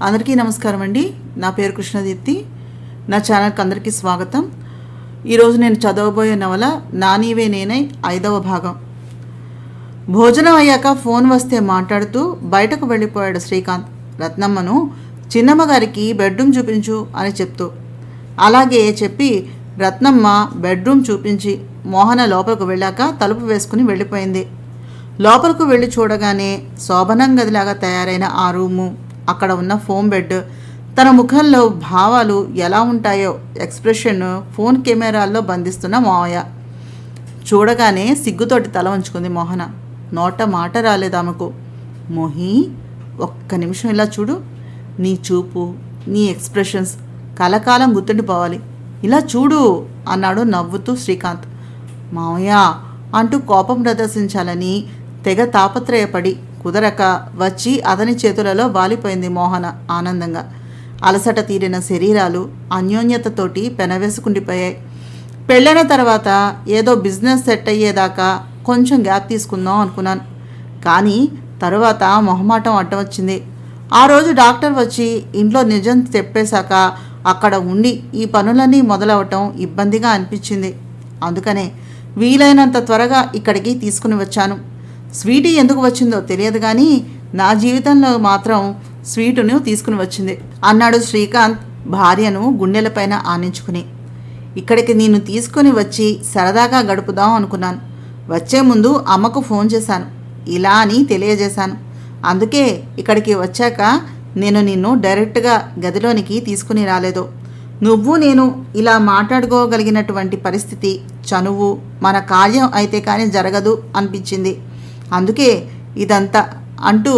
అందరికీ నమస్కారం అండి. నా పేరు కృష్ణదీప్తి. నా ఛానల్కి అందరికీ స్వాగతం. ఈరోజు నేను చదవబోయే నవల నానీవే నేనై 5వ భాగం. భోజనం అయ్యాక ఫోన్ వస్తే మాట్లాడుతూ బయటకు వెళ్ళిపోయాడు శ్రీకాంత్. రత్నమ్మను చిన్నమ్మ గారికి బెడ్రూమ్ చూపించు అని చెప్తూ. అలాగే చెప్పి రత్నమ్మ బెడ్రూమ్ చూపించి మోహన లోపలికి వెళ్ళాక తలుపు వేసుకుని వెళ్ళిపోయింది. లోపలికి వెళ్ళి చూడగానే శోభనం గదిలాగా తయారైన ఆ రూము, అక్కడ ఉన్న ఫోమ్ బెడ్, తన ముఖంలో భావాలు ఎలా ఉంటాయో ఎక్స్ప్రెషన్ ఫోన్ కెమెరాల్లో బంధిస్తున్న మావయ్య. చూడగానే సిగ్గుతోటి తల ఉంచుకుంది మోహన. నోట మాట రాలేదు ఆమెకు. మోహి, ఒక్క నిమిషం ఇలా చూడు. నీ చూపు, నీ ఎక్స్ప్రెషన్స్ కలకాలం గుర్తుండిపోవాలి. ఇలా చూడు అన్నాడు నవ్వుతూ శ్రీకాంత్. మావయ్య అంటూ కోపం ప్రదర్శించాలని తెగ తాపత్రయపడి కుదరక వచ్చి అతని చేతులలో వాలిపోయింది మోహన ఆనందంగా. అలసట తీరిన శరీరాలు అన్యోన్యతతోటి పెనవేసుకుండిపోయాయి. పెళ్ళైన తర్వాత ఏదో బిజినెస్ సెట్ అయ్యేదాకా కొంచెం గ్యాప్ తీసుకుందాం అనుకున్నాను. కానీ తరువాత మొహమాటం అడ్డం వచ్చింది. ఆ రోజు డాక్టర్ వచ్చి ఇంట్లో నిజం చెప్పేశాక అక్కడ ఉండి ఈ పనులన్నీ మొదలవటం ఇబ్బందిగా అనిపించింది. అందుకనే వీలైనంత త్వరగా ఇక్కడికి తీసుకుని వచ్చాను. స్వీటీ ఎందుకు వచ్చిందో తెలియదు కానీ నా జీవితంలో మాత్రం స్వీటును తీసుకుని వచ్చింది అన్నాడు శ్రీకాంత్ భార్యను గుండెలపైన ఆనించుకుని. ఇక్కడికి నేను తీసుకుని వచ్చి సరదాగా గడుపుదాం అనుకున్నాను. వచ్చే ముందు అమ్మకు ఫోన్ చేశాను. ఇలా అని తెలియజేశాను. అందుకే ఇక్కడికి వచ్చాక నేను నిన్ను డైరెక్ట్గా గదిలోనికి తీసుకుని రాలేదు. నువ్వు నేను ఇలా మాట్లాడుకోగలిగినటువంటి పరిస్థితి, చనువు మన కార్యం అయితే కానీ జరగదు అనిపించింది. అందుకే ఇదంతా అంటూ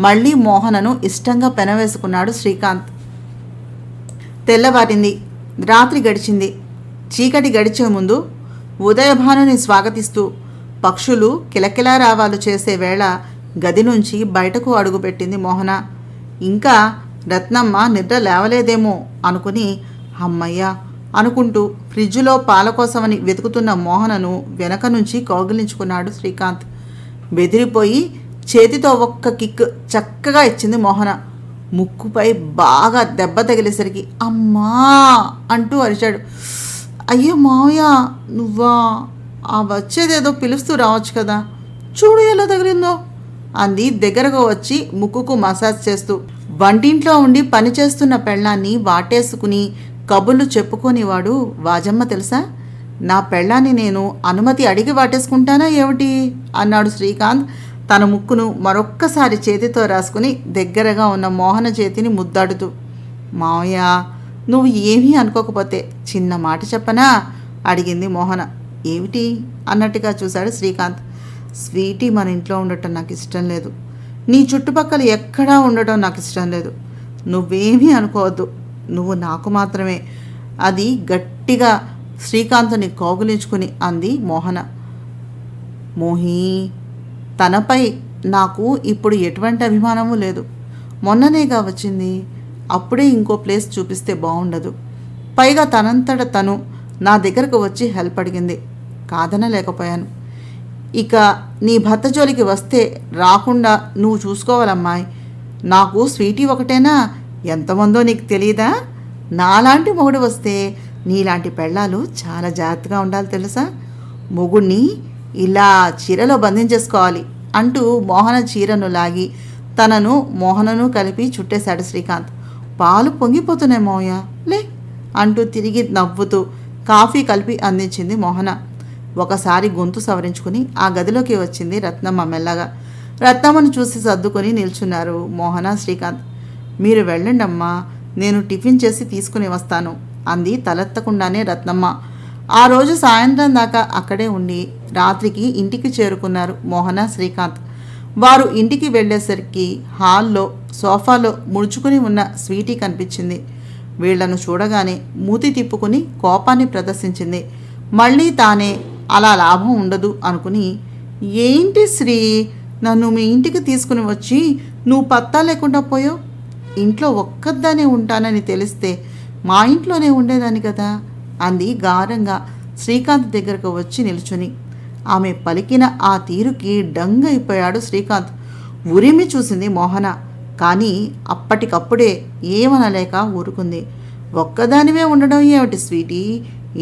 మళ్ళీ మోహనను ఇష్టంగా పెనవేసుకున్నాడు శ్రీకాంత్. తెల్లవారింది. రాత్రి గడిచింది. చీకటి గడిచే ముందు ఉదయభానుని స్వాగతిస్తూ పక్షులు కిలకిలారావాలు చేసే వేళ గది నుంచి బయటకు అడుగుపెట్టింది మోహన. ఇంకా రత్నమ్మ నిద్ర లేవలేదేమో అనుకుని అమ్మయ్య అనుకుంటూ ఫ్రిడ్జ్లో పాల కోసమని వెతుకుతున్న మోహనను వెనక నుంచి కౌగిలించుకున్నాడు శ్రీకాంత్. బెదిరిపోయి చేతితో ఒక్క కిక్ చక్కగా ఇచ్చింది మోహన. ముక్కుపై బాగా దెబ్బ తగిలేసరికి అమ్మా అంటూ అరిచాడు. అయ్యో మావయ్య, నువ్వా? ఆ వచ్చేదేదో పిలుస్తూ రావచ్చు కదా, చూడు ఎలా తగిలిందో అంది దగ్గరకు వచ్చి ముక్కుకు మసాజ్ చేస్తూ. వంటింట్లో ఉండి పనిచేస్తున్న పెళ్ళాన్ని వాటేసుకుని కబుర్లు చెప్పుకోనివాడు వాజమ్మ తెలుసా? నా పెళ్ళాన్ని నేను అనుమతి అడిగి వాటేసుకుంటానా ఏమిటి అన్నాడు శ్రీకాంత్ తన ముక్కును మరొక్కసారి చేతితో రాసుకుని దగ్గరగా ఉన్న మోహన చేతిని ముద్దాడుతూ. మావయ్య, నువ్వు ఏమీ అనుకోకపోతే చిన్న మాట చెప్పనా అడిగింది మోహన. ఏమిటి అన్నట్టుగా చూశాడు శ్రీకాంత్. స్వీటీ మన ఇంట్లో ఉండటం నాకు ఇష్టం లేదు. నీ చుట్టుపక్కల ఎక్కడా ఉండటం నాకు ఇష్టం లేదు. నువ్వేమీ అనుకోవద్దు. నువ్వు నాకు మాత్రమే. అది గట్టిగా శ్రీకాంత్ని కౌగులించుకుని అంది మోహన. మోహి, తనపై నాకు ఇప్పుడు ఎటువంటి అభిమానము లేదు. మొన్ననేగా వచ్చింది. అప్పుడే ఇంకో ప్లేస్ చూపిస్తే బాగుండదు. పైగా తనంతట తను నా దగ్గరకు వచ్చి హెల్ప్ అడిగింది. కాదనలేకపోయాను. ఇక నీ భర్త జోలికి వస్తే రాకుండా నువ్వు చూసుకోవాలమ్మాయి. నాకు స్వీటీ ఒకటేనా? ఎంతమందో నీకు తెలియదా? నాలాంటి మొగుడు వస్తే నీలాంటి పెళ్ళాలు చాలా జాగ్రత్తగా ఉండాలి తెలుసా? మొగుడిని ఇలా చీరలో బంధించేసుకోవాలి అంటూ మోహన చీరను లాగి తనను మోహనను కలిపి చుట్టేశాడు శ్రీకాంత్. పాలు పొంగిపోతున్నాయి మోయ, లే అంటూ తిరిగి నవ్వుతూ కాఫీ కలిపి అందించింది మోహన. ఒకసారి గొంతు సవరించుకుని ఆ గదిలోకి వచ్చింది రత్నమ్మ మెల్లగా. రత్నమ్మను చూసి సర్దుకొని నిల్చున్నారు మోహన శ్రీకాంత్. మీరు వెళ్ళండి అమ్మా, నేను టిఫిన్ చేసి తీసుకుని వస్తాను అంది తలెత్తకుండానే రత్నమ్మ. ఆ రోజు సాయంత్రం దాకా అక్కడే ఉండి రాత్రికి ఇంటికి చేరుకున్నారు మోహన శ్రీకాంత్. వారు ఇంటికి వెళ్ళేసరికి హాల్లో సోఫాలో ముడుచుకుని ఉన్న స్వీటీ కనిపించింది. వీళ్లను చూడగానే మూతి తిప్పుకుని కోపాన్ని ప్రదర్శించింది. మళ్ళీ తానే అలా లాభం ఉండదు అనుకుని, ఏంటి శ్రీ, నన్ను మీ ఇంటికి తీసుకుని వచ్చి నువ్వు పత్తా లేకుండా పోయావు? ఇంట్లో ఒక్కదానే ఉంటానని తెలిస్తే మా ఇంట్లోనే ఉండేదాన్ని కదా అంది గారంగా శ్రీకాంత్ దగ్గరకు వచ్చి నిల్చుని. ఆమె పలికిన ఆ తీరుకి డంగ్ అయిపోయాడు శ్రీకాంత్. ఉరిమి చూసింది మోహన. కానీ అప్పటికప్పుడే ఏమనలేక ఊరుకుంది. ఒక్కదానివే ఉండడం ఏమిటి స్వీటీ,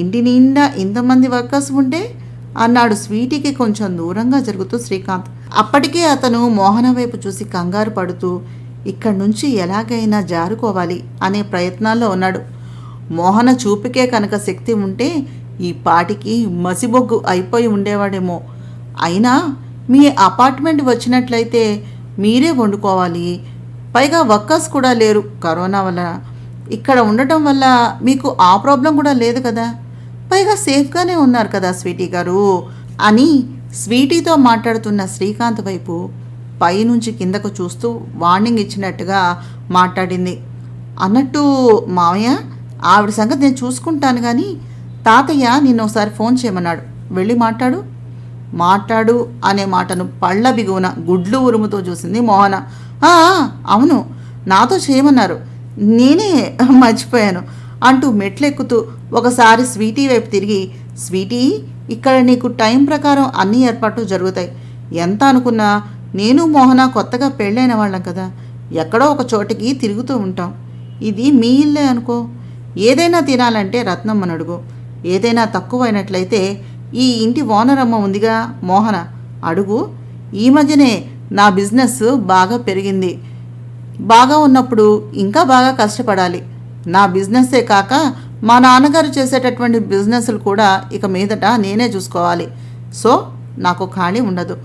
ఇంటి నిండా ఇంతమంది వర్కర్స్ ఉంటే అన్నాడు స్వీటీకి కొంచెం దూరంగా జరుగుతూ శ్రీకాంత్. అప్పటికే అతను మోహన వైపు చూసి కంగారు పడుతూ ఇక్కడి నుంచి ఎలాగైనా జారుకోవాలి అనే ప్రయత్నాల్లో ఉన్నాడు. మోహన చూపుకే కనుక శక్తి ఉంటే ఈ పాటికి మసిబొగ్గు అయిపోయి ఉండేవాడేమో. అయినా మీ అపార్ట్మెంట్ వచ్చినట్లయితే మీరే వండుకోవాలి, పైగా వర్కర్స్ కూడా లేరు కరోనా వల్ల. ఇక్కడ ఉండటం వల్ల మీకు ఆ ప్రాబ్లం కూడా లేదు కదా, పైగా సేఫ్గానే ఉన్నారు కదా స్వీటీ గారు అని స్వీటీతో మాట్లాడుతున్న శ్రీకాంత్ వైపు పైనుంచి కిందకు చూస్తూ వార్నింగ్ ఇచ్చినట్టుగా మాట్లాడింది. అన్నట్టు మావయ్య, ఆవిడ సంగతి నేను చూసుకుంటాను, కానీ తాతయ్య నిన్న ఒకసారి ఫోన్ చేయమన్నాడు, వెళ్ళి మాట్లాడు అనే మాటను పళ్ళ బిగువున గుడ్లు ఉరుముతో చూసింది మోహన. అవును, నాతో చేయమన్నారు, నేనే మర్చిపోయాను అంటూ మెట్లెక్కుతూ ఒకసారి స్వీటీ వైపు తిరిగి, స్వీటీ, ఇక్కడ నీకు టైం ప్రకారం అన్ని ఏర్పాట్లు జరుగుతాయి. ఎంత అనుకున్నా నేను మోహన కొత్తగా పెళ్ళైన వాళ్ళం కదా, ఎక్కడో ఒక చోటికి తిరుగుతూ ఉంటాం. ఇది మీ ఇల్లే అనుకో. ఏదైనా తినాలంటే రత్నమ్మని అడుగు, ఏదైనా తక్కువైనట్లయితే ఈ ఇంటి ఓనరమ్మ ఉందిగా మోహన, అడుగు. ఈ మధ్యనే నా బిజినెస్ బాగా పెరిగింది, బాగా ఉన్నప్పుడు ఇంకా బాగా కష్టపడాలి. నా బిజినెస్సే కాక మా నాన్నగారు చేసేటటువంటి బిజినెస్లు కూడా ఇక మీదట నేనే చూసుకోవాలి. సో నాకు ఖాళీ ఉండదు.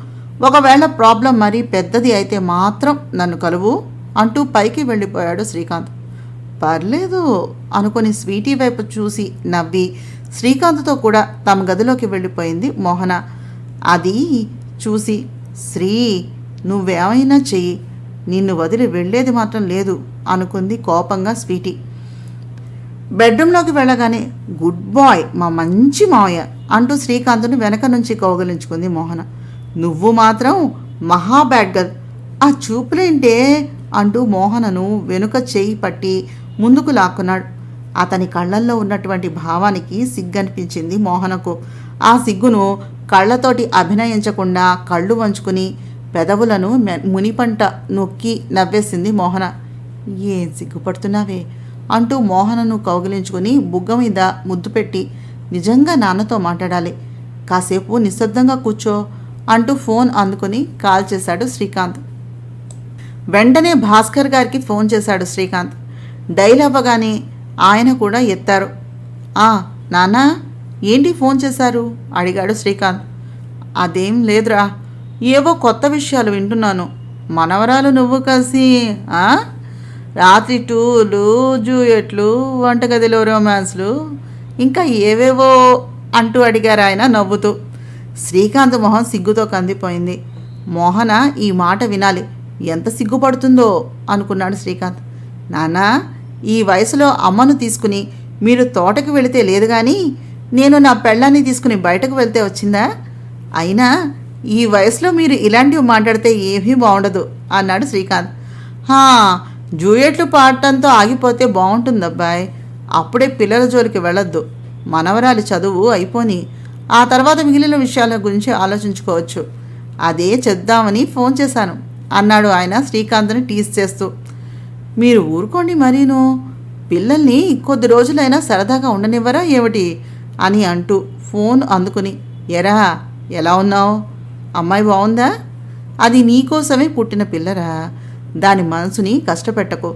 ఒకవేళ ప్రాబ్లం మరీ పెద్దది అయితే మాత్రం నన్ను కలువు అంటూ పైకి వెళ్ళిపోయాడు శ్రీకాంత్. పర్లేదు అనుకుని స్వీటీ వైపు చూసి నవ్వి శ్రీకాంత్తో కూడా తమ గదిలోకి వెళ్ళిపోయింది మోహన. అది చూసి, శ్రీ, నువ్వేమైనా చెయ్యి, నిన్ను వదిలి వెళ్ళేది మాత్రం లేదు అనుకుంది కోపంగా స్వీటీ. బెడ్రూమ్లోకి వెళ్ళగానే, గుడ్ బాయ్ మా మంచి మావయ్య అంటూ శ్రీకాంత్ను వెనక నుంచి కౌగలించుకుంది మోహన. నువ్వు మాత్రం మహా బ్యాడ్ గర్ల్, ఆ చూపులేంటే అంటూ మోహనను వెనుక చేయి పట్టి ముందుకు లాక్కున్నాడు. అతని కళ్ళల్లో ఉన్నటువంటి భావానికి సిగ్గనిపించింది మోహనకు. ఆ సిగ్గును కళ్ళతోటి అభినయించకుండా కళ్ళు వంచుకుని పెదవులను మునిపంట నొక్కి నవ్వేసింది మోహన. ఏం సిగ్గుపడుతున్నావే అంటూ మోహనను కౌగిలించుకుని బుగ్గ మీద ముద్దు పెట్టి, నిజంగా నాన్నతో మాట్లాడాలి, కాసేపు నిశ్శబ్దంగా కూర్చో అంటూ ఫోన్ అందుకుని కాల్ చేశాడు శ్రీకాంత్. వెంటనే భాస్కర్ గారికి ఫోన్ చేశాడు శ్రీకాంత్. డైల్ అవ్వగానే ఆయన కూడా ఎత్తారు. నాన్నా, ఏంటి ఫోన్ చేశారు అడిగాడు శ్రీకాంత్. అదేం లేదురా, ఏవో కొత్త విషయాలు వింటున్నాను. మనవరాలు నువ్వు కలిసి రాత్రి టూలు, జూయట్లు, వంటగదిలో రొమాన్స్లు, ఇంకా ఏవేవో అంటూ అడిగారు ఆయన నవ్వుతూ. శ్రీకాంత్ మొహం సిగ్గుతో కందిపోయింది. మోహన ఈ మాట వినాలి, ఎంత సిగ్గుపడుతుందో అనుకున్నాడు శ్రీకాంత్. నాన్నా, ఈ వయసులో అమ్మను తీసుకుని మీరు తోటకు వెళితే లేదు కానీ నేను నా పెళ్ళాన్ని తీసుకుని బయటకు వెళ్తే వచ్చిందా? అయినా ఈ వయసులో మీరు ఇలాంటివి మాట్లాడితే ఏమీ బాగుండదు అన్నాడు శ్రీకాంత్. జూయట్లు పాడటంతో ఆగిపోతే బాగుంటుందబ్బాయ్, అప్పుడే పిల్లల జోలికి వెళ్ళొద్దు. మనవరాలి చదువు అయిపోని ఆ తర్వాత మిగిలిన విషయాల గురించి ఆలోచించుకోవచ్చు. అదే చేద్దామని ఫోన్ చేశాను అన్నాడు ఆయన శ్రీకాంత్ని టీజ్ చేస్తూ. మీరు ఊరుకోండి మరీను, పిల్లల్ని కొద్ది రోజులైనా సరదాగా ఉండనివ్వరా ఏమిటి అని అంటూ ఫోన్ అందుకుని, ఎరా ఎలా ఉన్నావు, అమ్మాయి బాగుందా? అది నీకోసమే పుట్టిన పిల్లరా, దాని మనసుని కష్టపెట్టకు.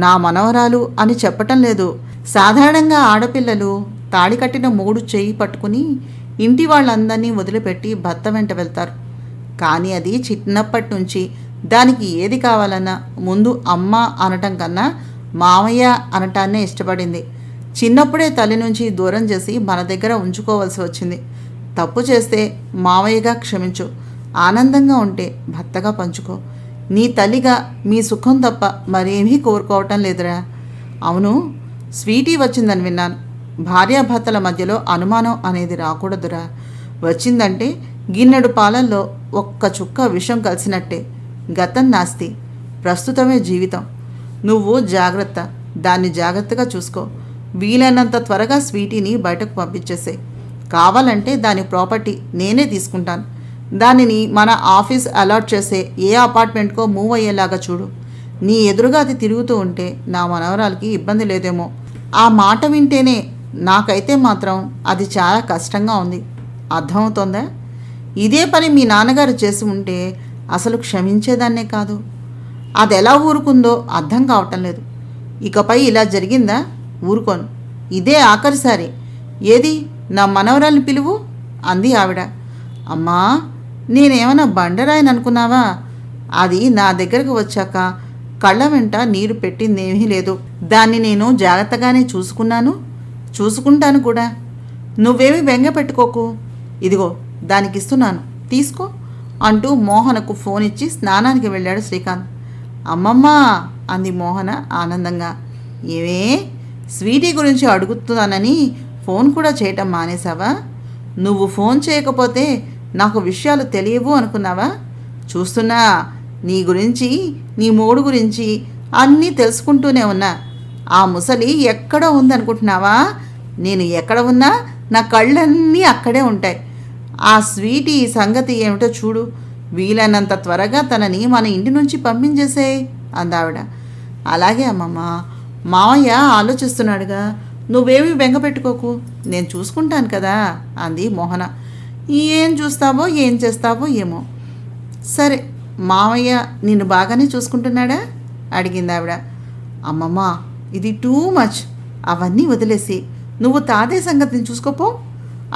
నా మనవరాలు అని చెప్పటం లేదు. సాధారణంగా ఆడపిల్లలు తాళి కట్టిన మొగుడు చెయ్యి పట్టుకుని ఇంటి వాళ్ళందరినీ వదిలిపెట్టి భర్త వెంట వెళ్తారు. కానీ అది చిన్నప్పటి నుంచి దానికి ఏది కావాలన్నా ముందు అమ్మ అనటం కన్నా మామయ్య అనటాన్నే ఇష్టపడింది. చిన్నప్పుడే తల్లి నుంచి దూరం చేసి మన దగ్గర ఉంచుకోవాల్సి వచ్చింది. తప్పు చేస్తే మామయ్యగా క్షమించు, ఆనందంగా ఉంటే భర్తగా పంచుకో. నీ తల్లిగా మీ సుఖం తప్ప మరేమీ కోరుకోవటం లేదురా. అవును, స్వీటీ వచ్చిందని విన్నాను. భార్యాభర్తల మధ్యలో అనుమానం అనేది రాకూడదురా. వచ్చిందంటే గిన్నెడు పాలల్లో ఒక్క చుక్క విషం కలిసినట్టే. గతం నాస్తి, ప్రస్తుతమే జీవితం. నువ్వు జాగ్రత్త, దాన్ని జాగ్రత్తగా చూసుకో. వీలైనంత త్వరగా స్వీటీని బయటకు పంపించేసే. కావాలంటే దాని ప్రాపర్టీ నేనే తీసుకుంటాను. దానిని మన ఆఫీస్ అలాట్ చేసే ఏ అపార్ట్మెంట్కో మూవ్ అయ్యేలాగా చూడు. నీ ఎదురుగా అది తిరుగుతూ ఉంటే నా మనవరాలకి ఇబ్బంది లేదేమో. ఆ మాట వింటేనే నాకైతే మాత్రం అది చాలా కష్టంగా ఉంది. అర్థమవుతోందా? ఇదే పని మీ నాన్నగారు చేసి ఉంటే అసలు క్షమించేదాన్నే కాదు. అది ఎలా ఊరుకుందో అర్థం కావటం లేదు. ఇకపై ఇలా జరిగిందా ఊరుకోను. ఇదే ఆఖరిసారి. ఏది నా మనవరాల్ని పిలువు అంది ఆవిడ. అమ్మా, నేనేమన్నా బండరాయని అనుకున్నావా? అది నా దగ్గరకు వచ్చాక కళ్ళ వెంట నీరు పెట్టిందేమీ లేదు. దాన్ని నేను జాగ్రత్తగానే చూసుకుంటాను కూడా. నువ్వేమీ బెంగ పెట్టుకోకు. ఇదిగో దానికిస్తున్నాను, తీసుకో అంటూ మోహనకు ఫోన్ ఇచ్చి స్నానానికి వెళ్ళాడు శ్రీకాంత్. అమ్మమ్మ అంది మోహన ఆనందంగా. ఏవే, స్వీటీ గురించి అడుగుతున్నానని ఫోన్ కూడా చేయటం మానేశావా? నువ్వు ఫోన్ చేయకపోతే నాకు విషయాలు తెలియవు అనుకున్నావా? చూస్తున్నా, నీ గురించి, నీ మూడు గురించి అన్నీ తెలుసుకుంటూనే ఉన్నా. ఆ ముసలి ఎక్కడో ఉందనుకుంటున్నావా? నేను ఎక్కడ ఉన్నా నా కళ్ళన్నీ అక్కడే ఉంటాయి. ఆ స్వీటీ సంగతి ఏమిటో చూడు. వీలైనంత త్వరగా తనని మన ఇంటి నుంచి పంపించేసేయ్ అందావిడ. అలాగే అమ్మమ్మ, మావయ్య ఆలోచిస్తున్నాడుగా, నువ్వేమీ బెంగ పెట్టుకోకు, నేను చూసుకుంటాను కదా అంది మోహన. ఏం చూస్తావో ఏం చేస్తావో ఏమో. సరే, మావయ్య నిన్ను బాగానే చూసుకుంటున్నాడా అడిగింది ఆవిడ. అమ్మమ్మ, ఇది టూ మచ్. అవన్నీ వదిలేసి నువ్వు తాతయ్య సంగతిని చూసుకోపో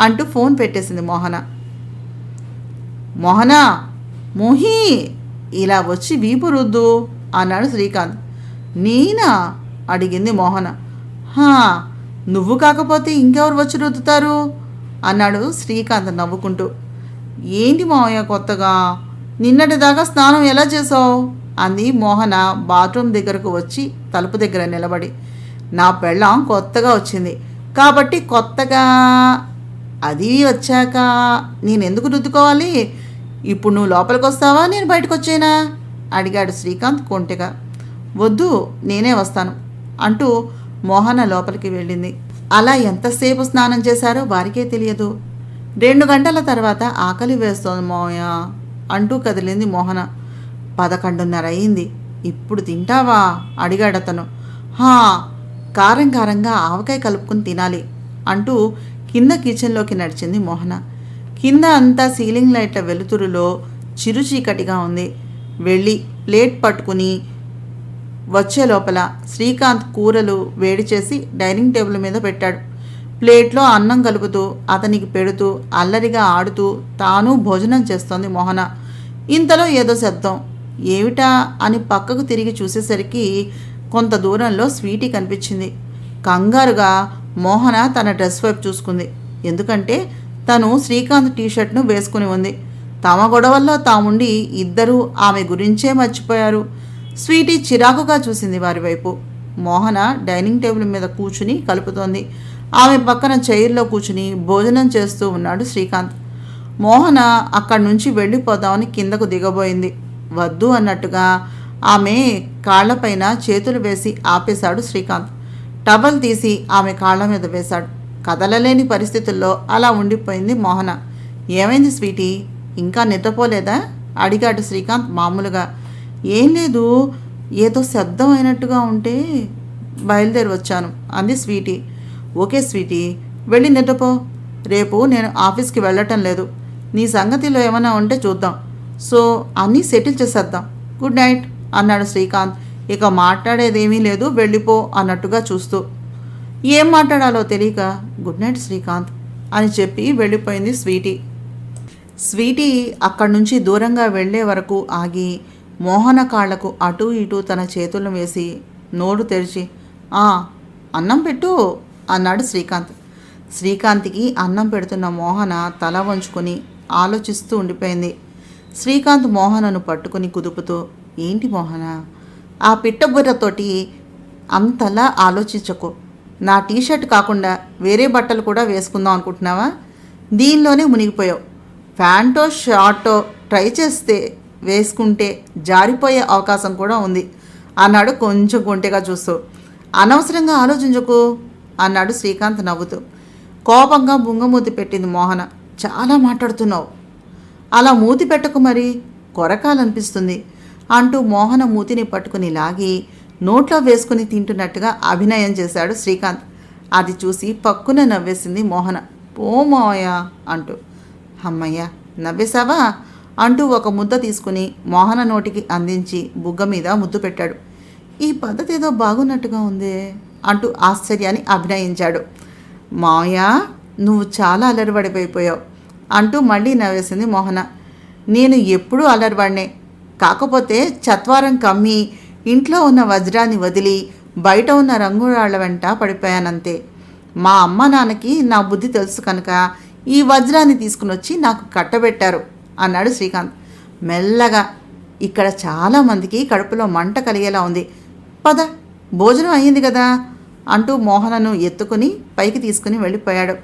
అంటూ ఫోన్ పెట్టేసింది మోహన. మోహనా, మోహి, ఇలా వచ్చి వీపు రుద్దు అన్నాడు శ్రీకాంత్. నేనా అడిగింది మోహన. హా, నువ్వు కాకపోతే ఇంకెవరు వచ్చి రుద్దుతారు అన్నాడు శ్రీకాంత్ నవ్వుకుంటూ. ఏంటి మావయ్య కొత్తగా? నిన్నటిదాకా స్నానం ఎలా చేసావు అంది మోహన బాత్రూమ్ దగ్గరకు వచ్చి తలుపు దగ్గర నిలబడి. నా పెళ్ళాం కొత్తగా వచ్చింది కాబట్టి కొత్తగా. అది వచ్చాక నేనెందుకు రుద్దుకోవాలి? ఇప్పుడు నువ్వు లోపలికి వస్తావా, నేను బయటకు వచ్చేనా అడిగాడు శ్రీకాంత్ కొంటెగా. వద్దు, నేనే వస్తాను అంటూ మోహన లోపలికి వెళ్ళింది. అలా ఎంతసేపు స్నానం చేశారో వారికే తెలియదు. 2 గంటల తర్వాత ఆకలి వేస్తోంది మోయ అంటూ కదిలింది మోహన. 11:30 అయింది. ఇప్పుడు తింటావా అడిగాడతను. హా, కారం కారంగా ఆవకాయ కలుపుకుని తినాలి అంటూ కింద కిచెన్లోకి నడిచింది మోహన. కింద అంతా సీలింగ్ లైట్ల వెలుతురులో చిరు చీకటిగా ఉంది. వెళ్ళి ప్లేట్ పట్టుకుని వచ్చే లోపల శ్రీకాంత్ కూరలు వేడి చేసి డైనింగ్ టేబుల్ మీద పెట్టాడు. ప్లేట్లో అన్నం కలుపుతూ అతనికి పెడుతూ అల్లరిగా ఆడుతూ తాను భోజనం చేస్తోంది మోహన. ఇంతలో ఏదో శబ్దం. ఏమిటా అని పక్కకు తిరిగి చూసేసరికి కొంత దూరంలో స్వీటీ కనిపించింది. కంగారుగా మోహన తన డ్రెస్ వైపు చూసుకుంది. ఎందుకంటే తను శ్రీకాంత్ టీషర్ట్ను వేసుకుని ఉంది. తమ గొడవల్లో తాముండి ఇద్దరూ ఆమె గురించే మర్చిపోయారు. స్వీటీ చిరాకుగా చూసింది వారి వైపు. మోహన డైనింగ్ టేబుల్ మీద కూర్చుని కలుపుతోంది. ఆమె పక్కన చైర్లో కూర్చుని భోజనం చేస్తూ ఉన్నాడు శ్రీకాంత్. మోహన అక్కడి నుంచి వెళ్ళిపోదామని కిందకు దిగబోయింది. వద్దు అన్నట్టుగా ఆమె కాళ్లపైన చేతులు వేసి ఆపేశాడు శ్రీకాంత్. టవల్ తీసి ఆమె కాళ్ల మీద వేశాడు. కదలలేని పరిస్థితుల్లో అలా ఉండిపోయింది మోహన. ఏమైంది స్వీటీ, ఇంకా నిద్రపోలేదా అడిగాడు శ్రీకాంత్ మామూలుగా. ఏం లేదు, ఏదో శబ్దం అయినట్టుగా ఉంటే బయలుదేరి వచ్చాను అంది స్వీటీ. ఓకే స్వీటీ, వెళ్ళి నిద్రపో. రేపు నేను ఆఫీస్కి వెళ్ళటం లేదు. నీ సంగతిలో ఏమైనా ఉంటే చూద్దాం. సో అన్నీ సెటిల్ చేసేద్దాం. గుడ్ నైట్ అన్నాడు శ్రీకాంత్. ఇక మాట్లాడేదేమీ లేదు, వెళ్ళిపో అన్నట్టుగా చూస్తూ. ఏం మాట్లాడాలో తెలియక గుడ్ నైట్ శ్రీకాంత్ అని చెప్పి వెళ్ళిపోయింది స్వీటీ. స్వీటీ అక్కడి నుంచి దూరంగా వెళ్లే వరకు ఆగి మోహన కాళ్లకు అటూ ఇటూ తన చేతులను వేసి నోరు తెరిచి అన్నం పెట్టు అన్నాడు శ్రీకాంత్. శ్రీకాంత్కి అన్నం పెడుతున్న మోహన తల వంచుకొని ఆలోచిస్తూ ఉండిపోయింది. శ్రీకాంత్ మోహనను పట్టుకుని కుదుపుతూ, ఏంటి మోహన, ఆ పిట్టబుర్రతోటి అంతలా ఆలోచించకు. నా టీషర్ట్ కాకుండా వేరే బట్టలు కూడా వేసుకుందాం అనుకుంటున్నావా? దీనిలోనే మునిగిపోయావు. ప్యాంటో షార్టో ట్రై చేస్తే వేసుకుంటే జారిపోయే అవకాశం కూడా ఉంది అన్నాడు కొంచెం కొంటెగా చూస్తూ. అనవసరంగా ఆలోచించకు అన్నాడు శ్రీకాంత్ నవ్వుతూ. కోపంగా బుంగమూతి పెట్టింది మోహన. చాలా మాట్లాడుతున్నావు. అలా మూతి పెట్టకు, మరి కొరకాలనిపిస్తుంది. అంటూ మోహన మూతిని పట్టుకుని లాగి నోట్లో వేసుకుని తింటున్నట్టుగా అభినయం చేశాడు శ్రీకాంత్. అది చూసి పక్కున నవ్వేసింది మోహన. పో మోయ అంటూ. అమ్మయ్య నవ్వేశావా అంటూ ఒక ముద్ద తీసుకుని మోహన నోటికి అందించి బుగ్గ మీద ముద్దు పెట్టాడు. ఈ పద్ధతి ఏదో బాగున్నట్టుగా ఉందే అంటూ ఆశ్చర్యాన్ని అభినయించాడు. మావయ్య నువ్వు చాలా అల్లరిపడిపోయావు అంటూ మళ్ళీ నవ్వేసింది మోహన. నేను ఎప్పుడూ అల్లరివాడినే, కాకపోతే చత్వారం కమ్మి ఇంట్లో ఉన్న వజ్రాన్ని వదిలి బయట ఉన్న రంగురాళ్ల వెంట పడిపోయానంతే. మా అమ్మ నాన్నకి నా బుద్ధి తెలుసు కనుక ఈ వజ్రాన్ని తీసుకుని వచ్చి నాకు కట్టబెట్టారు అన్నాడు శ్రీకాంత్ మెల్లగా. ఇక్కడ చాలామందికి కడుపులో మంట కలిగేలా ఉంది, పద భోజనం అయ్యింది కదా అంటూ మోహనను ఎత్తుకుని పైకి తీసుకుని వెళ్ళిపోయాడు.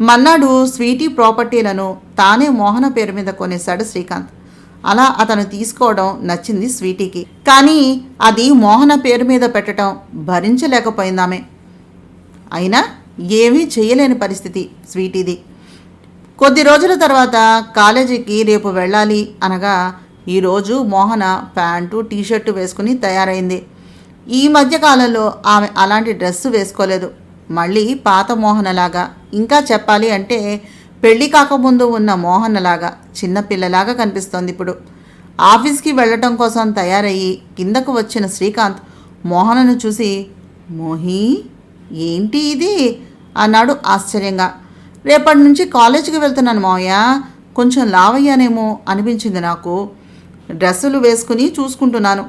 మన్నాడు స్వీటీ ప్రాపర్టీలను తానే మోహన పేరు మీద కొనేశాడు శ్రీకాంత్. అలా అతను తీసుకోవడం నచ్చింది స్వీటీకి. కానీ అది మోహన పేరు మీద పెట్టడం భరించలేకపోయిందామె. అయినా ఏమీ చేయలేని పరిస్థితి స్వీటీది. కొద్ది రోజుల తర్వాత కాలేజీకి రేపు వెళ్ళాలి అనగా ఈరోజు మోహన ప్యాంటు టీషర్టు వేసుకుని తయారైంది. ఈ మధ్యకాలంలో ఆమె అలాంటి డ్రెస్సు వేసుకోలేదు. మళ్ళీ పాత మోహనలాగా, ఇంకా చెప్పాలి అంటే పెళ్ళి కాకముందు ఉన్న మోహనలాగా చిన్నపిల్లలాగా కనిపిస్తోంది ఇప్పుడు. ఆఫీస్కి వెళ్ళటం కోసం తయారయ్యి కిందకు వచ్చిన శ్రీకాంత్ మోహనను చూసి, మోహి ఏంటి ఇది అన్నాడు ఆశ్చర్యంగా. రేపటి నుంచి కాలేజీకి వెళ్తున్నాను మావయ్య, కొంచెం లావయ్యానేమో అనిపించింది నాకు. డ్రెస్సులు వేసుకుని చూసుకుంటున్నాను.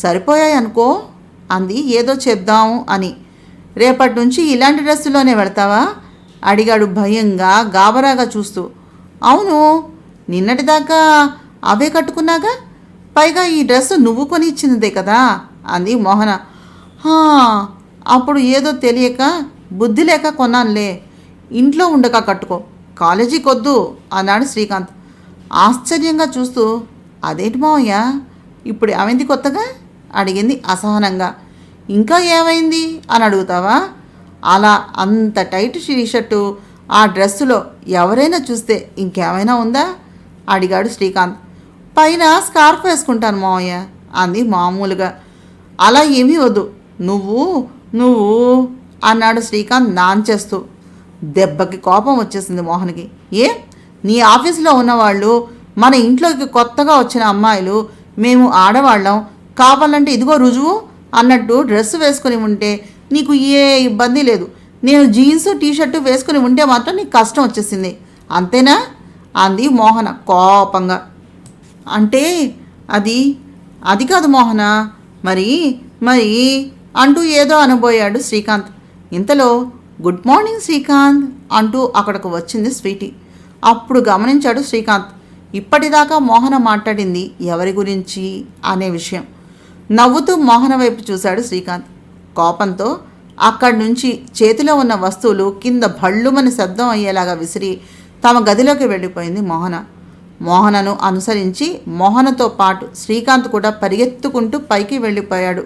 సరిపోయాయి అనుకో అంది ఏదో చెప్దాము అని. రేపటి నుంచి ఇలాంటి డ్రెస్సులోనే వెళ్తావా అడిగాడు భయంగా గాబరాగా చూస్తూ. అవును, నిన్నటిదాకా అవే కట్టుకున్నాగా, పైగా ఈ డ్రెస్సు నువ్వు కొని ఇచ్చినదే కదా అంది మోహన. అప్పుడు ఏదో తెలియక బుద్ధి లేక కొన్నానులే, ఇంట్లో ఉండక కట్టుకో, కాలేజీకి వద్దు అన్నాడు శ్రీకాంత్ ఆశ్చర్యంగా చూస్తూ. అదేంటి మావయ్య ఇప్పుడు ఏమైంది కొత్తగా అడిగింది అసహనంగా. ఇంకా ఏమైంది అని అడుగుతావా? అలా అంత టైట్ టీషర్టు ఆ డ్రెస్సులో ఎవరైనా చూస్తే ఇంకేమైనా ఉందా అడిగాడు శ్రీకాంత్. పైన స్కార్ఫ్ వేసుకుంటాను మావయ్య అంది మామూలుగా. అలా ఏమీ వద్దు, నువ్వు నువ్వు అన్నాడు శ్రీకాంత్ నాంచేస్తూ. దెబ్బకి కోపం వచ్చేసింది మోహన్కి. నీ ఆఫీసులో ఉన్నవాళ్ళు, మన ఇంట్లోకి కొత్తగా వచ్చిన అమ్మాయిలు, మేము ఆడవాళ్ళం, కావాలంటే ఇదిగో రుజువు అన్నట్టు డ్రెస్సు వేసుకుని ఉంటే నీకు ఏ ఇబ్బంది లేదు. నేను జీన్సు టీషర్టు వేసుకుని ఉంటే మాత్రం నీకు కష్టం వచ్చేసింది, అంతేనా అంది మోహన కోపంగా. అంటే అది అది కాదు మోహన, మరి మరి అంటూ ఏదో అనబోయాడు శ్రీకాంత్. ఇంతలో గుడ్ మార్నింగ్ శ్రీకాంత్ అంటూ అక్కడికి వచ్చింది స్వీటీ. అప్పుడు గమనించాడు శ్రీకాంత్ ఇప్పటిదాకా మోహన మాట్లాడింది ఎవరి గురించి అనే విషయం. నవ్వుతూ మోహన వైపు చూశాడు శ్రీకాంత్. కోపంతో అక్కడి నుంచి చేతిలో ఉన్న వస్తువులు కింద భళ్ళుమని శబ్దం అయ్యేలాగా విసిరి తమ గదిలోకి వెళ్ళిపోయింది మోహన. మోహనను అనుసరించి మోహనతో పాటు శ్రీకాంత్ కూడా పరిగెత్తుకుంటూ పైకి వెళ్ళిపోయాడు.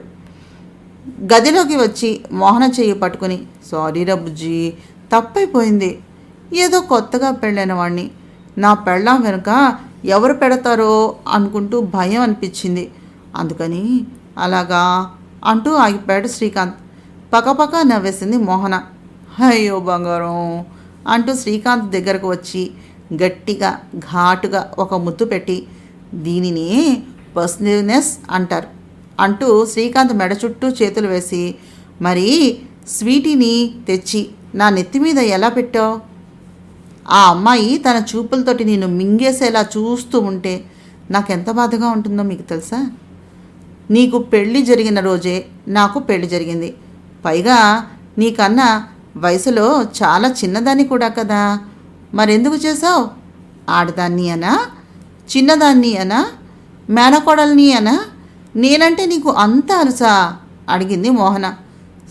గదిలోకి వచ్చి మోహన చెయ్యి పట్టుకుని, సారీ రబ్బుజీ, తప్పైపోయింది. ఏదో కొత్తగా పెళ్ళైన వాడిని నా పెళ్ళాం వెనుక ఎవరు పెడతారో అనుకుంటూ భయం అనిపించింది, అందుకని అలాగా అంటూ ఆగిపోయాడు శ్రీకాంత్. పక్కపక్క నవ్వేసింది మోహన. అయ్యో బంగారం అంటూ శ్రీకాంత్ దగ్గరకు వచ్చి గట్టిగా ఘాటుగా ఒక ముద్దు పెట్టి, దీనిని పర్సనల్నెస్ అంటారు అంటూ శ్రీకాంత్ మెడ చుట్టూ చేతులు వేసి, మరి స్వీటీని తెచ్చి నా నెత్తి మీద ఎలా పెట్టావు? ఆ అమ్మాయి తన చూపులతోటి నేను మింగేసేలా చూస్తూ ఉంటే నాకెంత బాధగా ఉంటుందో మీకు తెలుసా? నీకు పెళ్ళి జరిగిన రోజే నాకు పెళ్ళి జరిగింది, పైగా నీకన్నా వయసులో చాలా చిన్నదాన్ని కూడా కదా, మరెందుకు చేసావు? ఆడదాన్ని అనా, చిన్నదాన్ని అనా, మేనకోడల్ని అనా, నేనంటే నీకు అంత అలుసా అడిగింది మోహన.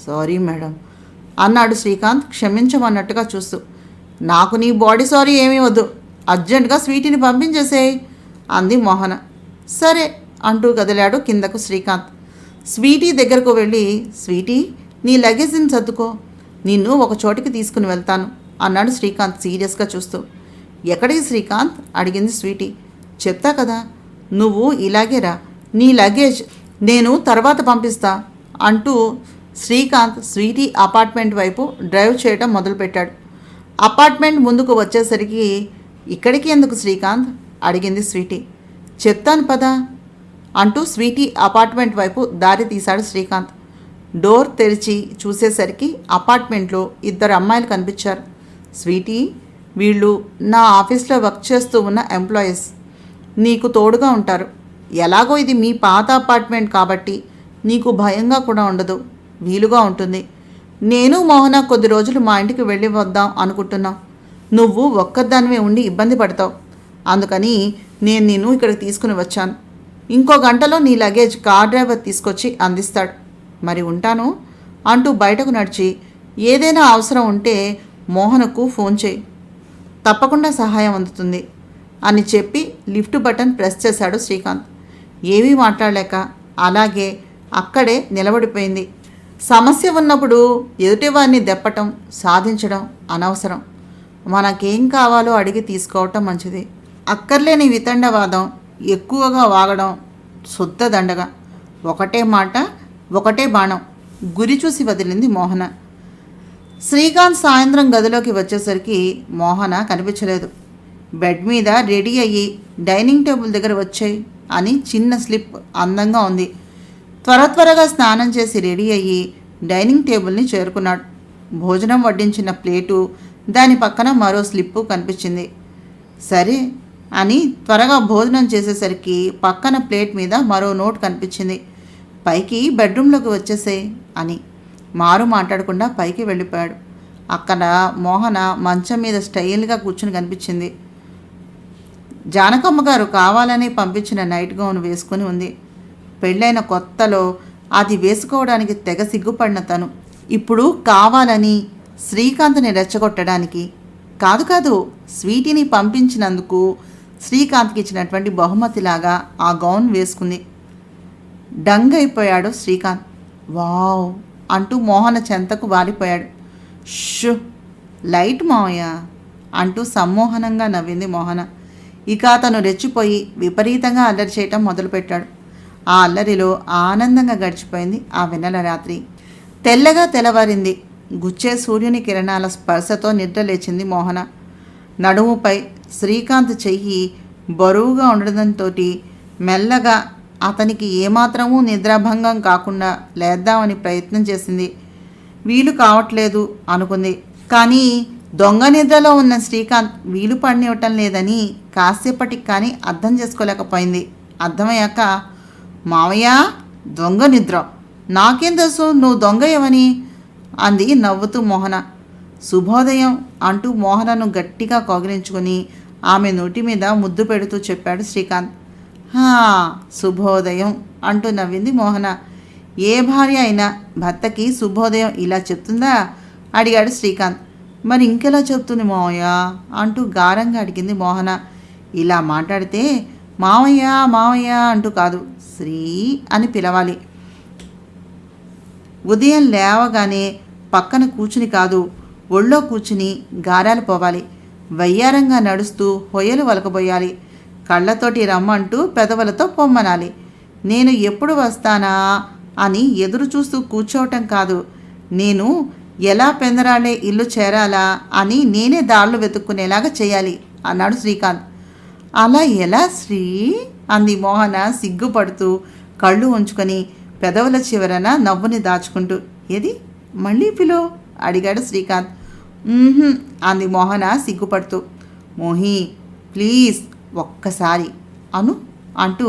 సారీ మేడం అన్నాడు శ్రీకాంత్ క్షమించమన్నట్టుగా చూస్తూ. నాకు నీ బాడీ సారీ ఏమీ వద్దు, అర్జెంటుగా స్వీటీని పంపించేసేయ్ అంది మోహన. సరే అంటూ కదిలాడు కిందకు శ్రీకాంత్. స్వీటీ దగ్గరకు వెళ్ళి, స్వీటీ నీ లగేజ్ని సర్దుకో, నిన్ను ఒక చోటికి తీసుకుని వెళ్తాను అన్నాడు శ్రీకాంత్ సీరియస్గా చూస్తూ. ఎక్కడికి శ్రీకాంత్ అడిగింది స్వీటీ. చెప్తా కదా, నువ్వు ఇలాగే రా, నీ లగేజ్ నేను తర్వాత పంపిస్తా అంటూ శ్రీకాంత్ స్వీటీ అపార్ట్మెంట్ వైపు డ్రైవ్ చేయడం మొదలుపెట్టాడు. అపార్ట్మెంట్ ముందుకు వచ్చేసరికి ఇక్కడికి ఎందుకు శ్రీకాంత్ అడిగింది స్వీటీ. చెప్తాను పదా అంటూ స్వీటీ అపార్ట్మెంట్ వైపు దారి తీశాడు శ్రీకాంత్. డోర్ తెరిచి చూసేసరికి అపార్ట్మెంట్లో 2 అమ్మాయిలు కనిపించారు. స్వీటీ, వీళ్ళు నా ఆఫీస్లో వర్క్ చేస్తూ ఉన్న ఎంప్లాయీస్. నీకు తోడుగా ఉంటారు. ఎలాగో ఇది మీ పాత అపార్ట్మెంట్ కాబట్టి నీకు భయంగా కూడా ఉండదు, వీలుగా ఉంటుంది. నేను మోహన కొద్ది రోజులు మా ఇంటికి వెళ్ళి వద్దాం అనుకుంటున్నాం. నువ్వు ఒక్కదానివే ఉండి ఇబ్బంది పడతావు. అందుకని నేను నిన్ను ఇక్కడికి తీసుకుని వచ్చాను. ఇంకో గంటలో నీ లగేజ్ కార్ డ్రైవర్ తీసుకొచ్చి అందిస్తాడు. మరి ఉంటాను అంటూ బయటకు నడిచి ఏదైనా అవసరం ఉంటే మోహనకు ఫోన్ చేయి, తప్పకుండా సహాయం అందుతుంది అని చెప్పి లిఫ్ట్ బటన్ ప్రెస్ చేశాడు శ్రీకాంత్. ఏమీ మాట్లాడలేక అలాగే అక్కడే నిలబడిపోయింది. సమస్య ఉన్నప్పుడు ఎదుటివారిని దెప్పటం, సాధించడం అనవసరం. మనకేం కావాలో అడిగి తీసుకోవటం మంచిది. అక్కర్లేని వితండవాదం, ఎక్కువగా వాగడం శుద్ధ దండగా. ఒకటే మాట, ఒకటే బాణం. గురి చూసి వదిలింది మోహన. శ్రీకాంత్ సాయంత్రం గదిలోకి వచ్చేసరికి మోహన కనిపించలేదు. బెడ్ మీద రెడీ అయ్యి డైనింగ్ టేబుల్ దగ్గర వచ్చాయి అని చిన్న స్లిప్ అందంగా ఉంది. త్వరగా స్నానం చేసి రెడీ అయ్యి డైనింగ్ టేబుల్ని చేరుకున్నాడు. భోజనం వడ్డించిన ప్లేటు, దాని పక్కన మరో స్లిప్పు కనిపించింది. సరే అని త్వరగా భోజనం చేసేసరికి పక్కన ప్లేట్ మీద మరో నోట్ కనిపించింది. పైకి బెడ్రూమ్లోకి వచ్చేసేయ్ అని మారు మాట్లాడకుండా పైకి వెళ్ళిపోయాడు. అక్కడ మోహన మంచం మీద స్టైల్గా కూర్చుని కనిపించింది. జానకమ్మ గారు కావాలని పంపించిన నైట్ గౌన్ వేసుకుని ఉంది. పెళ్ళైన కొత్తలో అది వేసుకోవడానికి తెగ సిగ్గుపడిన తను ఇప్పుడు కావాలని శ్రీకాంత్ని రెచ్చగొట్టడానికి కాదు, స్వీటీని పంపించినందుకు శ్రీకాంత్కి ఇచ్చినటువంటి బహుమతిలాగా ఆ గౌన్ వేసుకుంది. డంగ్ అయిపోయాడు శ్రీకాంత్. వావ్ అంటూ మోహన చెంతకు వాలిపోయాడు. షు, లైట్ మావయ్య అంటూ సమ్మోహనంగా నవ్వింది మోహన. ఇక అతను రెచ్చిపోయి విపరీతంగా అల్లరి చేయటం మొదలుపెట్టాడు. ఆ అల్లరిలో ఆనందంగా గడిచిపోయింది ఆ వెన్నెల రాత్రి. తెల్లగా తెల్లవారింది. గుచ్చే సూర్యుని కిరణాల స్పర్శతో నిద్ర లేచింది మోహన. నడుముపై శ్రీకాంత్ చెయ్యి బరువుగా ఉండడంతో మెల్లగా అతనికి ఏమాత్రమూ నిద్రాభంగం కాకుండా లేద్దామని ప్రయత్నం చేసింది. వీలు కావట్లేదు అనుకుంది. కానీ దొంగ నిద్రలో ఉన్న శ్రీకాంత్ వీలు పడినివ్వటం లేదని కాసేపటికి కానీ అర్థం చేసుకోలేకపోయింది. అర్థమయ్యాక, మావయ్య దొంగ నిద్ర, నాకేం తెలుసు నువ్వు దొంగ ఏమని అంది నవ్వుతూ మోహన. శుభోదయం అంటూ మోహనను గట్టిగా కౌగిలించుకొని ఆమె నోటి మీద ముద్దు పెడుతూ చెప్పాడు శ్రీకాంత్. శుభోదయం అంటూ నవ్వింది మోహన. ఏ భార్య అయినా భర్తకి శుభోదయం ఇలా చెప్తుందా అడిగాడు శ్రీకాంత్. మరి ఇంకెలా చెప్తుంది మావయ్య అంటూ గారంగా అడిగింది మోహన. ఇలా మాట్లాడితే మావయ్య మావయ్య అంటూ కాదు, శ్రీ అని పిలవాలి. ఉదయం లేవగానే పక్కన కూర్చుని కాదు, ఒళ్ళో కూర్చుని గారాలు పోవాలి. వయ్యారంగా నడుస్తూ హొయ్యలు వలకబోయాలి. కళ్ళతోటి రమ్మంటూ పెదవులతో పొమ్మనాలి. నేను ఎప్పుడు వస్తానా అని ఎదురు చూస్తూ కూర్చోవటం కాదు, నేను ఎలా పెందరాలే ఇల్లు చేరాలా అని నేనే దారులు వెతుక్కునేలాగా చేయాలి అన్నాడు శ్రీకాంత్. అలా ఎలా శ్రీ అంది మోహన సిగ్గుపడుతూ కళ్ళు ఉంచుకొని పెదవుల చివరన నవ్వుని దాచుకుంటూ. ఏది మళ్ళీ పిలో అడిగాడు శ్రీకాంత్. అంది మోహన సిగ్గుపడుతూ. మోహి ప్లీజ్ ఒక్కసారి అను అంటూ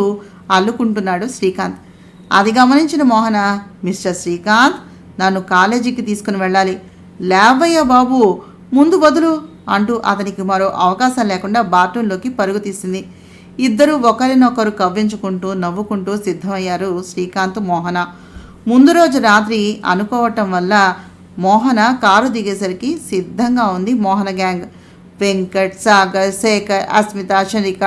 అల్లుకుంటున్నాడు శ్రీకాంత్. అది గమనించిన మోహన, మిస్టర్ శ్రీకాంత్ నన్ను కాలేజీకి తీసుకుని వెళ్ళాలి, లేవయ్యా బాబు ముందు వదులు అంటూ అతనికి మరో అవకాశం లేకుండా బాత్రూంలోకి పరుగు తీసింది. ఇద్దరూ ఒకరినొకరు కవ్వించుకుంటూ నవ్వుకుంటూ సిద్ధమయ్యారు శ్రీకాంత్ మోహన. ముందు రోజు రాత్రి అనుకోవటం వల్ల మోహన కారు దిగేసరికి సిద్ధంగా ఉంది మోహన గ్యాంగ్. వెంకట్, సాగర్, శేఖర్, అస్మిత, చంద్రిక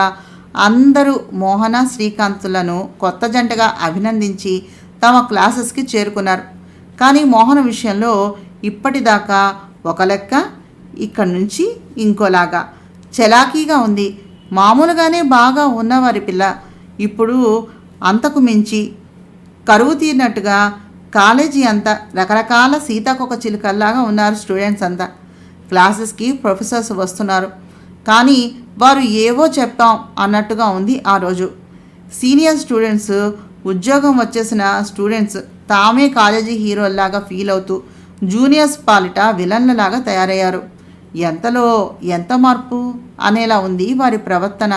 అందరూ మోహన శ్రీకాంత్లను కొత్త జంటగా అభినందించి తమ క్లాసెస్కి చేరుకున్నారు. కానీ మోహన విషయంలో ఇప్పటిదాకా ఒక లెక్క, ఇక్కడి నుంచి ఇంకోలాగా చలాకీగా ఉంది. మామూలుగానే బాగా ఉన్నవారి పిల్ల ఇప్పుడు అంతకు మించి కరువు తీరినట్టుగా కాలేజీ అంతా రకరకాల సీతాకొక చిలుకల్లాగా ఉన్నారు స్టూడెంట్స్ అంతా. క్లాసెస్కి ప్రొఫెసర్స్ వస్తున్నారు, కానీ వారు ఏవో చెప్తాం అన్నట్టుగా ఉంది ఆ రోజు. సీనియర్ స్టూడెంట్స్, ఉద్యోగం వచ్చేసిన స్టూడెంట్స్ తామే కాలేజీ హీరోల్లాగా ఫీల్ అవుతూ జూనియర్స్ పాలిట విలన్లలాగా తయారయ్యారు. ఎంతలో ఎంత మార్పు అనేలా ఉంది వారి ప్రవర్తన.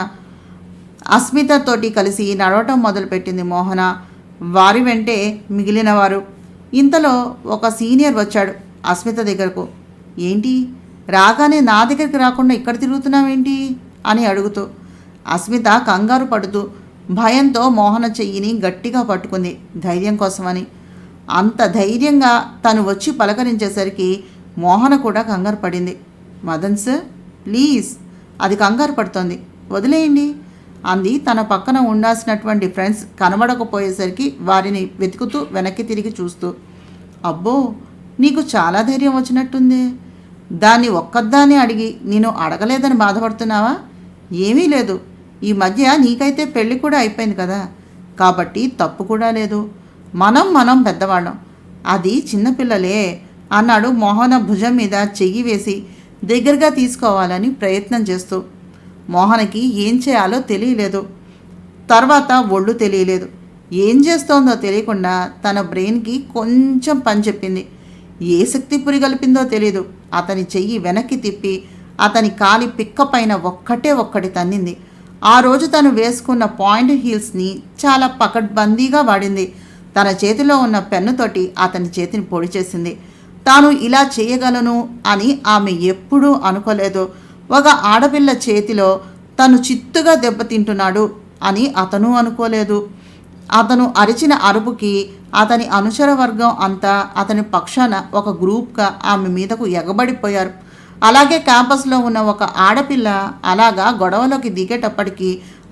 అస్మితతోటి కలిసి నడవటం మొదలుపెట్టింది మోహన, వారి వెంటే మిగిలినవారు. ఇంతలో ఒక సీనియర్ వచ్చాడు అస్మిత దగ్గరకు. ఏంటి రాగానే నా దగ్గరికి రాకుండా ఇక్కడ తిరుగుతున్నావేంటి అని అడుగుతూ. అస్మిత కంగారు పడుతూ భయంతో మోహన చెయ్యిని గట్టిగా పట్టుకుంది ధైర్యం కోసమని. అంత ధైర్యంగా తను వచ్చి పలకరించేసరికి మోహన కూడా కంగారు పడింది. మదన్ సార్ ప్లీజ్, అది కంగారు పడుతోంది, వదిలేయండి అంది తన పక్కన ఉండాల్సినటువంటి ఫ్రెండ్స్ కనబడకపోయేసరికి వారిని వెతుకుతూ వెనక్కి తిరిగి చూస్తూ. అబ్బో, నీకు చాలా ధైర్యం వచ్చినట్టుంది. దాన్ని ఒక్కదాన్ని అడిగి నేను అడగలేదని బాధపడుతున్నావా? ఏమీ లేదు, ఈ మధ్య నీకైతే పెళ్ళి కూడా అయిపోయింది కదా, కాబట్టి తప్పు కూడా లేదు. మనం పెద్దవాళ్ళం, అది చిన్నపిల్లలే అన్నాడు మోహన భుజం మీద చెయ్యి వేసి దగ్గరగా తీసుకోవాలని ప్రయత్నం చేస్తూ. మోహనకి ఏం చేయాలో తెలియలేదు, తర్వాత ఒళ్ళు తెలియలేదు. ఏం చేస్తోందో తెలియకుండా తన బ్రెయిన్కి కొంచెం పని చెప్పింది. ఏ శక్తి పురిగలిపిందో తెలీదు. అతని చెయ్యి వెనక్కి తిప్పి అతని కాలి పిక్క పైన ఒక్కటి తన్నింది. ఆ రోజు తను వేసుకున్న పాయింట్ హీల్స్ని చాలా పకడ్బందీగా వాడింది. తన చేతిలో ఉన్న పెన్నుతోటి అతని చేతిని పొడి చేసింది. తాను ఇలా చేయగలను అని ఆమె ఎప్పుడూ అనుకోలేదు. ఒక ఆడపిల్ల చేతిలో తను చిత్తుగా దెబ్బతింటున్నాడు అని అతను అనుకోలేదు. అతను అరిచిన అరుపుకి అతని అనుచర వర్గం అంతా అతని పక్షాన ఒక గ్రూప్గా ఆమె మీదకు ఎగబడిపోయారు. అలాగే క్యాంపస్లో ఉన్న ఒక ఆడపిల్ల అలాగా గొడవలోకి దిగేటప్పటికీ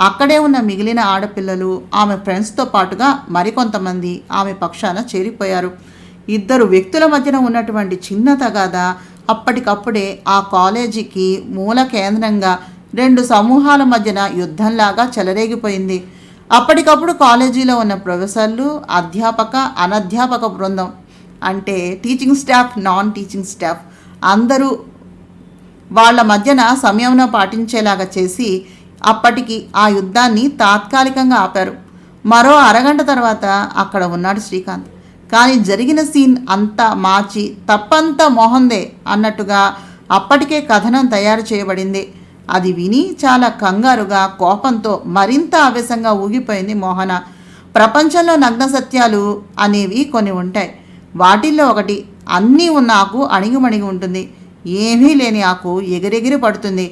అక్కడే ఉన్న మిగిలిన ఆడపిల్లలు ఆమె ఫ్రెండ్స్తో పాటుగా మరికొంతమంది ఆమె పక్షాన చేరిపోయారు. ఇద్దరు వ్యక్తుల మధ్యన ఉన్నటువంటి చిన్న తగాద అప్పటికప్పుడే ఆ కాలేజీకి మూల కేంద్రంగా రెండు సమూహాల మధ్యన యుద్ధంలాగా చెలరేగిపోయింది. అప్పటికప్పుడు కాలేజీలో ఉన్న ప్రొఫెసర్లు, అధ్యాపక, అనధ్యాపక బృందం, అంటే teaching staff, non teaching staff అందరూ వాళ్ళ మధ్యన సంయమనం పాటించేలాగా చేసి అప్పటికి ఆ యుద్ధాన్ని తాత్కాలికంగా ఆపారు. మరో అరగంట తర్వాత అక్కడ ఉన్నాడు శ్రీకాంత్. కానీ జరిగిన సీన్ అంతా మార్చి తప్పంతా మోహన్దే అన్నట్టుగా అప్పటికే కథనం తయారు చేయబడింది. అది విని చాలా కంగారుగా, కోపంతో మరింత ఆవేశంగా ఊగిపోయింది మోహన. ప్రపంచంలో నగ్న సత్యాలు అనేవి కొన్ని ఉంటాయి. వాటిల్లో ఒకటి, అన్నీ ఉన్న ఆకు అణిగిమణిగి ఉంటుంది, ఏమీ లేని ఆకు ఎగిరెగిరి పడుతుంది.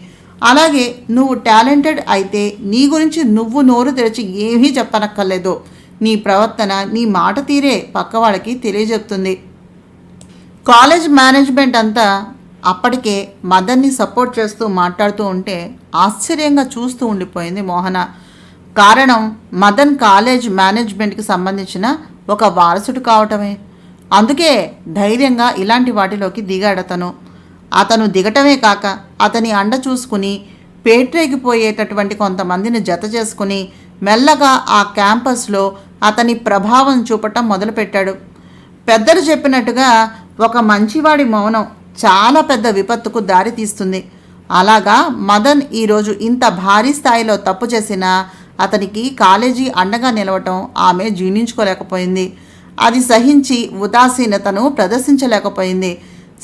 అలాగే నువ్వు టాలెంటెడ్ అయితే నీ గురించి నువ్వు నోరు తెరిచి ఏమీ చెప్పనక్కర్లేదు. నీ ప్రవర్తన, నీ మాట తీరే పక్క వాళ్ళకి తెలియజెప్తుంది. కాలేజ్ మేనేజ్మెంట్ అంతా అప్పటికే మదన్ని సపోర్ట్ చేస్తూ మాట్లాడుతూ ఉంటే ఆశ్చర్యంగా చూస్తూ ఉండిపోయింది మోహన. కారణం మదన్ కాలేజ్ మేనేజ్మెంట్కి సంబంధించిన ఒక వారసుడు కావటమే. అందుకే ధైర్యంగా ఇలాంటి వాటిలోకి దిగాడతను. అతను దిగటమే కాక అతని అండ చూసుకుని పేట్రేగిపోయేటటువంటి కొంతమందిని జత చేసుకుని మెల్లగా ఆ క్యాంపస్లో అతని ప్రభావం చూపటం మొదలుపెట్టాడు. పెద్దలు చెప్పినట్టుగా ఒక మంచివాడి మౌనం చాలా పెద్ద విపత్తుకు దారితీస్తుంది. అలాగా మదన్ ఈరోజు ఇంత భారీ స్థాయిలో తప్పు చేసినా అతనికి కాలేజీ అండగా నిలవటం ఆమె జీర్ణించుకోలేకపోయింది. అది సహించి ఉదాసీనతను ప్రదర్శించలేకపోయింది.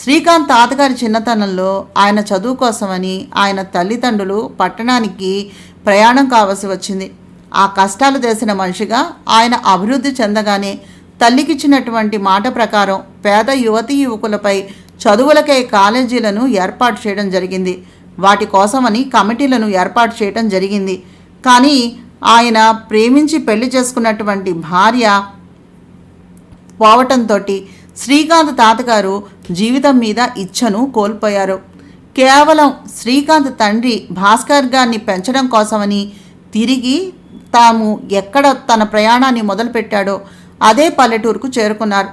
శ్రీకాంత్ తాతగారి చిన్నతనంలో ఆయన చదువు కోసమని ఆయన తల్లిదండ్రులు పట్టణానికి ప్రయాణం కావలసి వచ్చింది. ఆ కష్టాలు తెలిసిన మనిషిగా ఆయన అభివృద్ధి చెందగానే తల్లికిచ్చినటువంటి మాట ప్రకారం పేద యువతీ యువకులపై చదువులకై కాలేజీలను ఏర్పాటు చేయడం జరిగింది. వాటి కోసమని కమిటీలను ఏర్పాటు చేయడం జరిగింది. కానీ ఆయన ప్రేమించి పెళ్లి చేసుకున్నటువంటి భార్య పోవటంతో శ్రీకాంత్ తాతగారు జీవితం మీద ఇచ్ఛను కోల్పోయారు. కేవలం శ్రీకాంత్ తండ్రి భాస్కర్ గారిని పెంచడం కోసమని తిరిగి తాము ఎక్కడ తన ప్రయాణాన్ని మొదలుపెట్టాడో అదే పల్లెటూరుకు చేరుకున్నారు.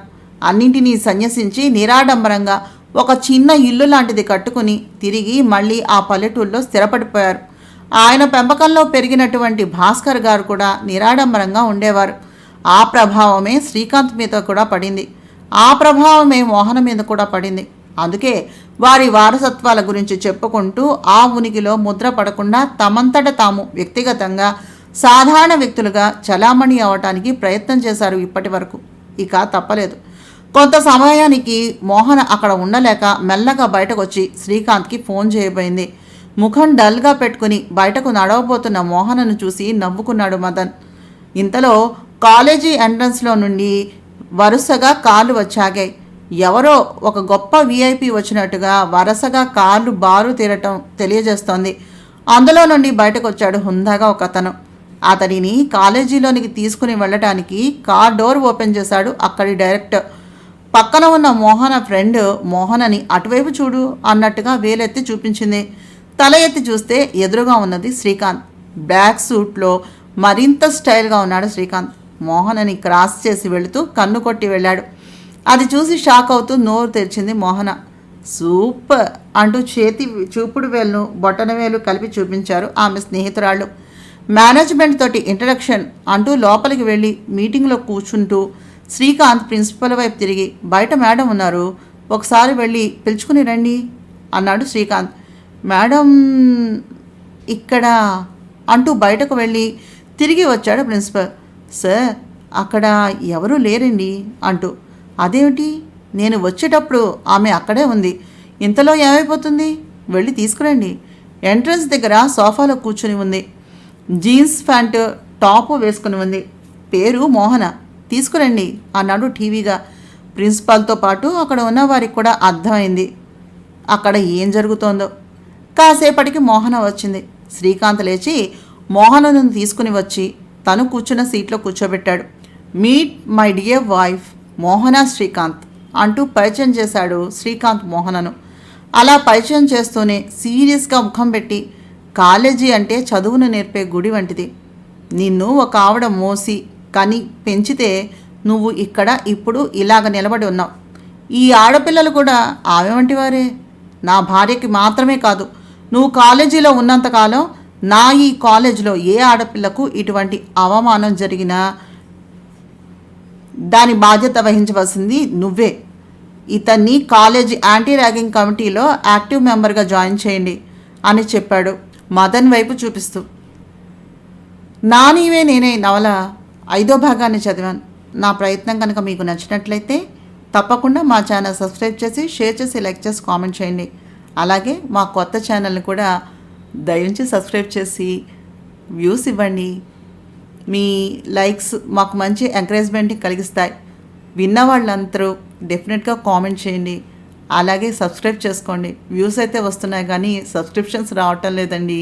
అన్నింటినీ సన్యసించి నిరాడంబరంగా ఒక చిన్న ఇల్లు లాంటిది కట్టుకుని తిరిగి మళ్ళీ ఆ పల్లెటూరులో స్థిరపడిపోయారు. ఆయన పెంపకంలో పెరిగినటువంటి భాస్కర్ గారు కూడా నిరాడంబరంగా ఉండేవారు. ఆ ప్రభావమే శ్రీకాంత్ మీద కూడా పడింది. ఆ ప్రభావమే మోహన మీద కూడా పడింది. అందుకే వారి వారసత్వాల గురించి చెప్పుకుంటూ ఆ ఉనికిలో ముద్ర పడకుండా తమంతట తాము వ్యక్తిగతంగా సాధారణ వ్యక్తులుగా చలామణి అవటానికి ప్రయత్నం చేశారు ఇప్పటి వరకు. ఇక తప్పలేదు. కొంత సమయానికి మోహన అక్కడ ఉండలేక మెల్లగా బయటకు వచ్చి శ్రీకాంత్కి ఫోన్ చేయబోయింది. ముఖం డల్గా పెట్టుకుని బయటకు నడవబోతున్న మోహనను చూసి నవ్వుకున్నాడు మదన్. ఇంతలో కాలేజీ ఎంట్రన్స్లో నుండి వరుసగా కార్లు వచ్చాగాయి. ఎవరో ఒక గొప్ప వీఐపీ వచ్చినట్టుగా వరుసగా కార్లు బారు తీరటం తెలియజేస్తోంది. అందులో నుండి బయటకు వచ్చాడు హుందాగా ఒక అతను. అతడిని కాలేజీలోనికి తీసుకుని వెళ్ళటానికి కార్ డోర్ ఓపెన్ చేశాడు అక్కడి డైరెక్టర్. పక్కన ఉన్న మోహన ఫ్రెండ్ మోహనని అటువైపు చూడు అన్నట్టుగా వేలెత్తి చూపించింది. తల ఎత్తి చూస్తే ఎదురుగా ఉన్నది శ్రీకాంత్. బ్లాక్ సూట్లో మరింత స్టైల్గా ఉన్నాడు శ్రీకాంత్. మోహనని క్రాస్ చేసి వెళుతూ కన్ను కొట్టి వెళ్ళాడు. అది చూసి షాక్ అవుతూ నోరు తెరిచింది మోహన. సూపర్ అంటూ చేతి చూపుడు వేలును బొటన వేలు కలిపి చూపించారు ఆమె స్నేహితురాళ్ళు. మేనేజ్మెంట్ తోటి ఇంట్రడక్షన్ అంటూ లోపలికి వెళ్ళి మీటింగ్లో కూర్చుంటూ శ్రీకాంత్ ప్రిన్సిపల్ వైపు తిరిగి, బయట మేడం ఉన్నారు, ఒకసారి వెళ్ళి పిలుచుకుని రండి అన్నాడు శ్రీకాంత్. మేడం ఇక్కడ అంటూ బయటకు వెళ్ళి తిరిగి వచ్చాడు ప్రిన్సిపల్. సార్ అక్కడ ఎవరూ లేరండి అంటూ. అదేమిటి, నేను వచ్చేటప్పుడు ఆమె అక్కడే ఉంది, ఇంతలో ఏమైపోతుంది, వెళ్ళి తీసుకురండి. ఎంట్రన్స్ దగ్గర సోఫాలో కూర్చుని ఉంది. జీన్స్ ప్యాంటు టాపు వేసుకుని ఉంది. పేరు మోహన, తీసుకురండి అన్నాడు టీవీగా. ప్రిన్సిపాల్తో పాటు అక్కడ ఉన్న వారికి కూడా అర్థమైంది అక్కడ ఏం జరుగుతోందో. కాసేపటికి మోహన వచ్చింది. శ్రీకాంత్ లేచి మోహనను తీసుకుని వచ్చి తను కూర్చున్న సీట్లో కూర్చోబెట్టాడు. మీట్ మై డియర్ వైఫ్ మోహన శ్రీకాంత్ అంటూ పరిచయం చేశాడు శ్రీకాంత్ మోహనను. అలా పరిచయం చేస్తూనే సీరియస్గా ముఖం పెట్టి, కాలేజీ అంటే చదువును నేర్పే గుడి వంటిది. నిన్ను ఒక ఆవిడ మోసి కని పెంచితే నువ్వు ఇక్కడ ఇప్పుడు ఇలాగ నిలబడి ఉన్నావు. ఈ ఆడపిల్లలు కూడా ఆమె వంటి వారే. నా భార్యకి మాత్రమే కాదు, నువ్వు కాలేజీలో ఉన్నంతకాలం నా ఈ కాలేజీలో ఏ ఆడపిల్లకు ఇటువంటి అవమానం జరిగినా దాని బాధ్యత వహించవలసింది నువ్వే. ఇతన్ని కాలేజీ యాంటీ ర్యాగింగ్ కమిటీలో యాక్టివ్ మెంబర్గా జాయిన్ చేయండి అని చెప్పాడు మదన్ వైపు చూపిస్తూ. నా నీవే నేనే నవల 5వ భాగాన్ని చదివాను. నా ప్రయత్నం కనుక మీకు నచ్చినట్లయితే తప్పకుండా మా ఛానల్ సబ్స్క్రైబ్ చేసి, షేర్ చేసి, లైక్ చేసి, కామెంట్ చేయండి. అలాగే మా కొత్త ఛానల్ని కూడా దయించి సబ్స్క్రైబ్ చేసి వ్యూస్ ఇవ్వండి. మీ లైక్స్ మాకు మంచి ఎంకరేజ్మెంట్ని కలిగిస్తాయి. విన్న వాళ్ళందరూ డెఫినెట్గా కామెంట్ చేయండి. అలాగే సబ్స్క్రైబ్ చేసుకోండి. వ్యూస్ అయితే వస్తున్నాయి కానీ సబ్స్క్రిప్షన్స్ రావటం లేదండి.